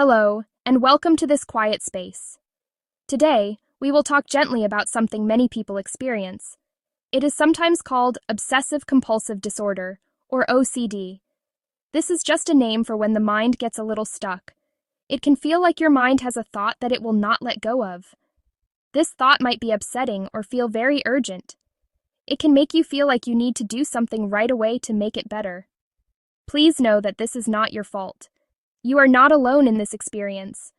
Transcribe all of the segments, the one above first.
Hello, and welcome to this quiet space. Today, we will talk gently about something many people experience. It is sometimes called Obsessive Compulsive Disorder, or OCD. This is just a name for when the mind gets a little stuck. It can feel like your mind has a thought that it will not let go of. This thought might be upsetting or feel very urgent. It can make you feel like you need to do something right away to make it better. Please know that this is not your fault. You are not alone in this experience.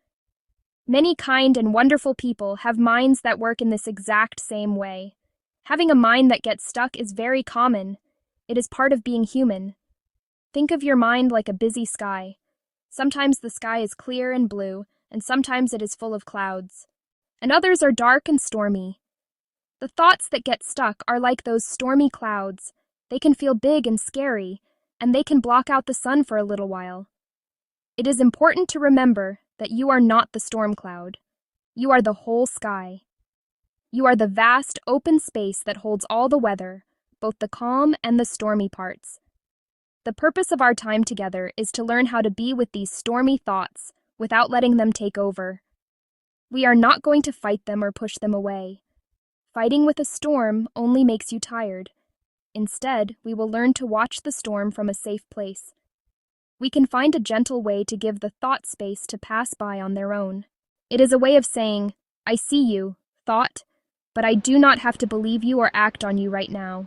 Many kind and wonderful people have minds that work in this exact same way. Having a mind that gets stuck is very common. It is part of being human. Think of your mind like a busy sky. Sometimes the sky is clear and blue, and sometimes it is full of clouds. And others are dark and stormy. The thoughts that get stuck are like those stormy clouds. They can feel big and scary, and they can block out the sun for a little while. It is important to remember that you are not the storm cloud. You are the whole sky. You are the vast, open space that holds all the weather, both the calm and the stormy parts. The purpose of our time together is to learn how to be with these stormy thoughts without letting them take over. We are not going to fight them or push them away. Fighting with a storm only makes you tired. Instead, we will learn to watch the storm from a safe place. We can find a gentle way to give the thought space to pass by on their own. It is a way of saying, I see you, thought, but I do not have to believe you or act on you right now.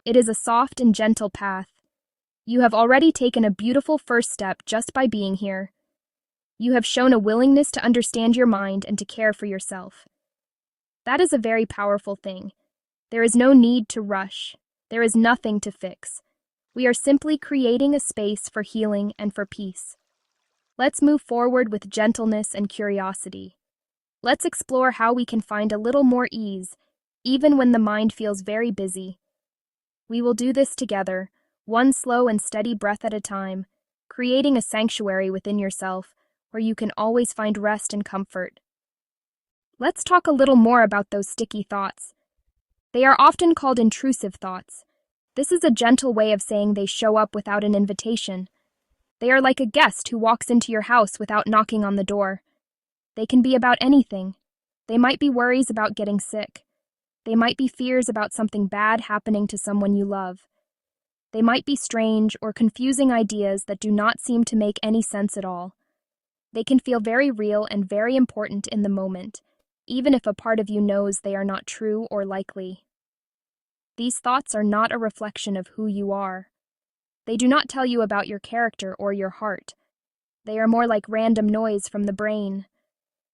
It is a soft and gentle path. You have already taken a beautiful first step just by being here. You have shown a willingness to understand your mind and to care for yourself. That is a very powerful thing. There is no need to rush. There is nothing to fix. We are simply creating a space for healing and for peace. Let's move forward with gentleness and curiosity. Let's explore how we can find a little more ease, even when the mind feels very busy. We will do this together, one slow and steady breath at a time, creating a sanctuary within yourself where you can always find rest and comfort. Let's talk a little more about those sticky thoughts. They are often called intrusive thoughts. This is a gentle way of saying they show up without an invitation. They are like a guest who walks into your house without knocking on the door. They can be about anything. They might be worries about getting sick. They might be fears about something bad happening to someone you love. They might be strange or confusing ideas that do not seem to make any sense at all. They can feel very real and very important in the moment, even if a part of you knows they are not true or likely. These thoughts are not a reflection of who you are. They do not tell you about your character or your heart. They are more like random noise from the brain.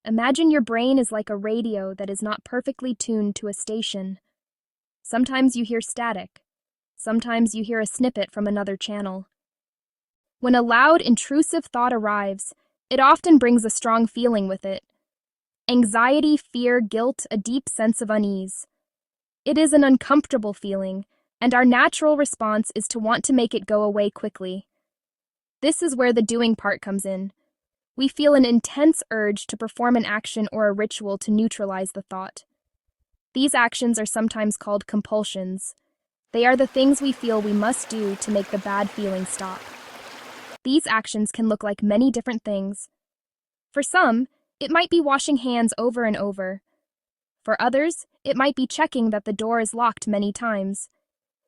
Imagine your brain is like a radio that is not perfectly tuned to a station. Sometimes you hear static. Sometimes you hear a snippet from another channel. When a loud, intrusive thought arrives, it often brings a strong feeling with it. Anxiety, fear, guilt, a deep sense of unease. It is an uncomfortable feeling, and our natural response is to want to make it go away quickly. This is where the doing part comes in. We feel an intense urge to perform an action or a ritual to neutralize the thought. These actions are sometimes called compulsions. They are the things we feel we must do to make the bad feeling stop. These actions can look like many different things. For some, it might be washing hands over and over. For others, it might be checking that the door is locked many times.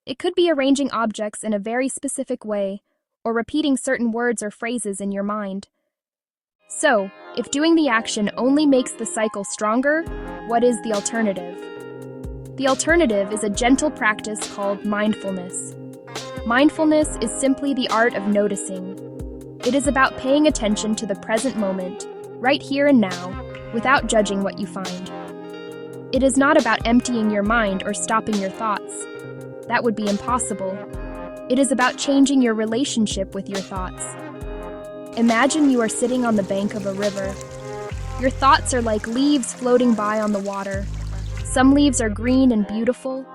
It could be arranging objects in a very specific way, or repeating certain words or phrases in your mind. So, if doing the action only makes the cycle stronger, what is the alternative? The alternative is a gentle practice called mindfulness. Mindfulness is simply the art of noticing. It is about paying attention to the present moment, right here and now, without judging what you find. It is not about emptying your mind or stopping your thoughts. That would be impossible. It is about changing your relationship with your thoughts. Imagine you are sitting on the bank of a river. Your thoughts are like leaves floating by on the water. Some leaves are green and beautiful.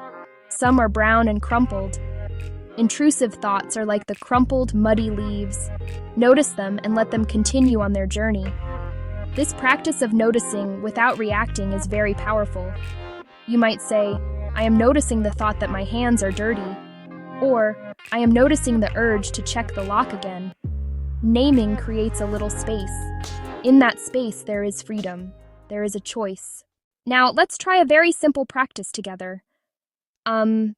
Some are brown and crumpled. Intrusive thoughts are like the crumpled, muddy leaves. Notice them and let them continue on their journey. This practice of noticing without reacting is very powerful. You might say, I am noticing the thought that my hands are dirty. Or, I am noticing the urge to check the lock again. Naming creates a little space. In that space, there is freedom. There is a choice. Now, let's try a very simple practice together.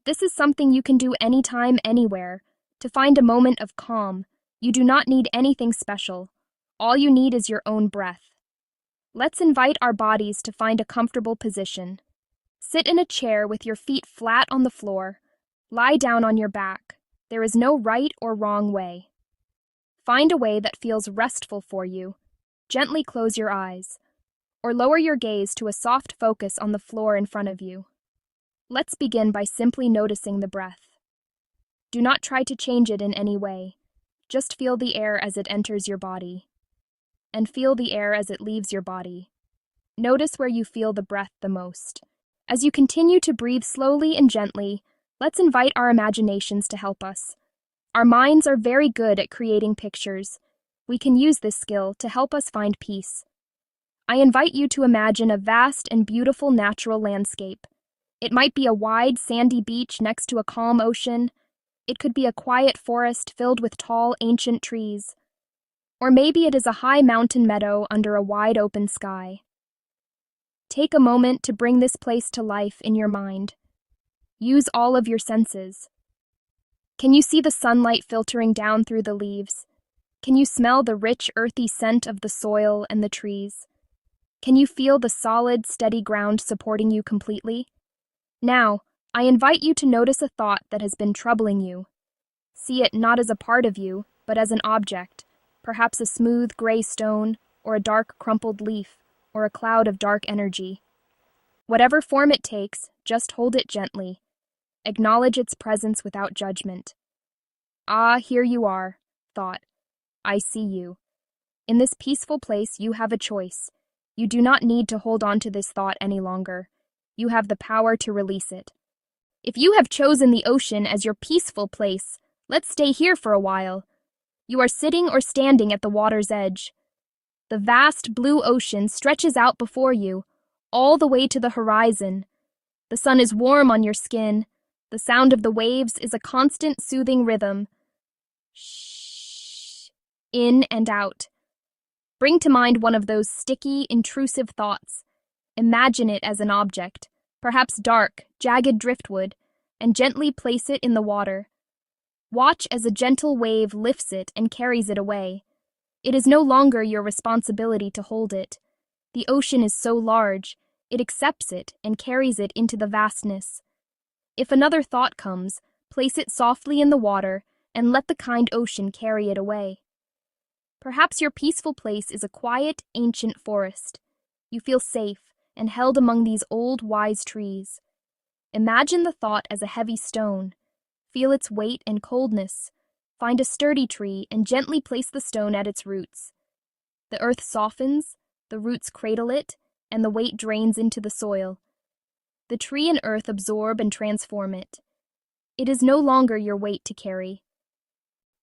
This is something you can do anytime, anywhere. To find a moment of calm, you do not need anything special. All you need is your own breath. Let's invite our bodies to find a comfortable position. Sit in a chair with your feet flat on the floor. Lie down on your back. There is no right or wrong way. Find a way that feels restful for you. Gently close your eyes, or lower your gaze to a soft focus on the floor in front of you. Let's begin by simply noticing the breath. Do not try to change it in any way. Just feel the air as it enters your body, and feel the air as it leaves your body. Notice where you feel the breath the most. As you continue to breathe slowly and gently, let's invite our imaginations to help us. Our minds are very good at creating pictures. We can use this skill to help us find peace. I invite you to imagine a vast and beautiful natural landscape. It might be a wide, sandy beach next to a calm ocean. It could be a quiet forest filled with tall, ancient trees. Or maybe it is a high mountain meadow under a wide open sky. Take a moment to bring this place to life in your mind. Use all of your senses. Can you see the sunlight filtering down through the leaves? Can you smell the rich, earthy scent of the soil and the trees? Can you feel the solid, steady ground supporting you completely? Now, I invite you to notice a thought that has been troubling you. See it not as a part of you, but as an object, perhaps a smooth gray stone, or a dark crumpled leaf, or a cloud of dark energy. Whatever form it takes, just hold it gently. Acknowledge its presence without judgment. Ah, here you are, thought. I see you. In this peaceful place, you have a choice. You do not need to hold on to this thought any longer. You have the power to release it. If you have chosen the ocean as your peaceful place, let's stay here for a while. You are sitting or standing at the water's edge. The vast blue ocean stretches out before you, all the way to the horizon. The sun is warm on your skin. The sound of the waves is a constant soothing rhythm. Shh. In and out. Bring to mind one of those sticky, intrusive thoughts. Imagine it as an object, perhaps dark, jagged driftwood, and gently place it in the water. Watch as a gentle wave lifts it and carries it away. It is no longer your responsibility to hold it. The ocean is so large, it accepts it and carries it into the vastness. If another thought comes, place it softly in the water and let the kind ocean carry it away. Perhaps your peaceful place is a quiet, ancient forest. You feel safe and held among these old, wise trees. Imagine the thought as a heavy stone. Feel its weight and coldness. Find a sturdy tree and gently place the stone at its roots. The earth softens, the roots cradle it, and the weight drains into the soil. The tree and earth absorb and transform it. It is no longer your weight to carry.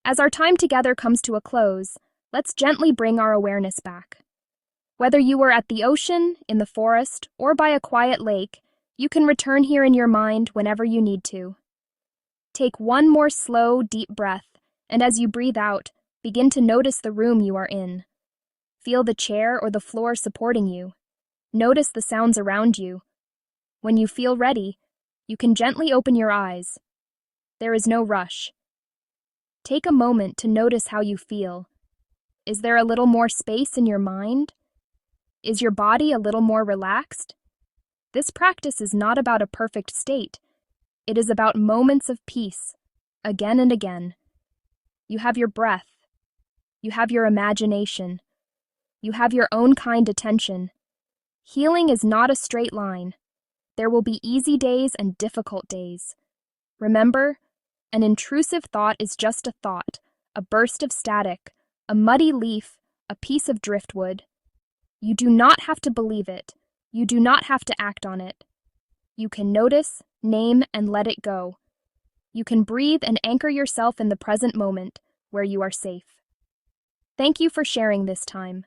As our time together comes to a close, let's gently bring our awareness back. Whether you were at the ocean, in the forest, or by a quiet lake, you can return here in your mind whenever you need to. Take one more slow, deep breath, and as you breathe out, begin to notice the room you are in. Feel the chair or the floor supporting you. Notice the sounds around you. When you feel ready, you can gently open your eyes. There is no rush. Take a moment to notice how you feel. Is there a little more space in your mind? Is your body a little more relaxed? This practice is not about a perfect state. It is about moments of peace, again and again. You have your breath. You have your imagination. You have your own kind attention. Healing is not a straight line. There will be easy days and difficult days. Remember, an intrusive thought is just a thought, a burst of static, a muddy leaf, a piece of driftwood. You do not have to believe it. You do not have to act on it. You can notice, name, and let it go. You can breathe and anchor yourself in the present moment, where you are safe. Thank you for sharing this time.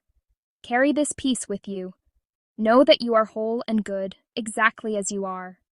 Carry this peace with you. Know that you are whole and good, exactly as you are.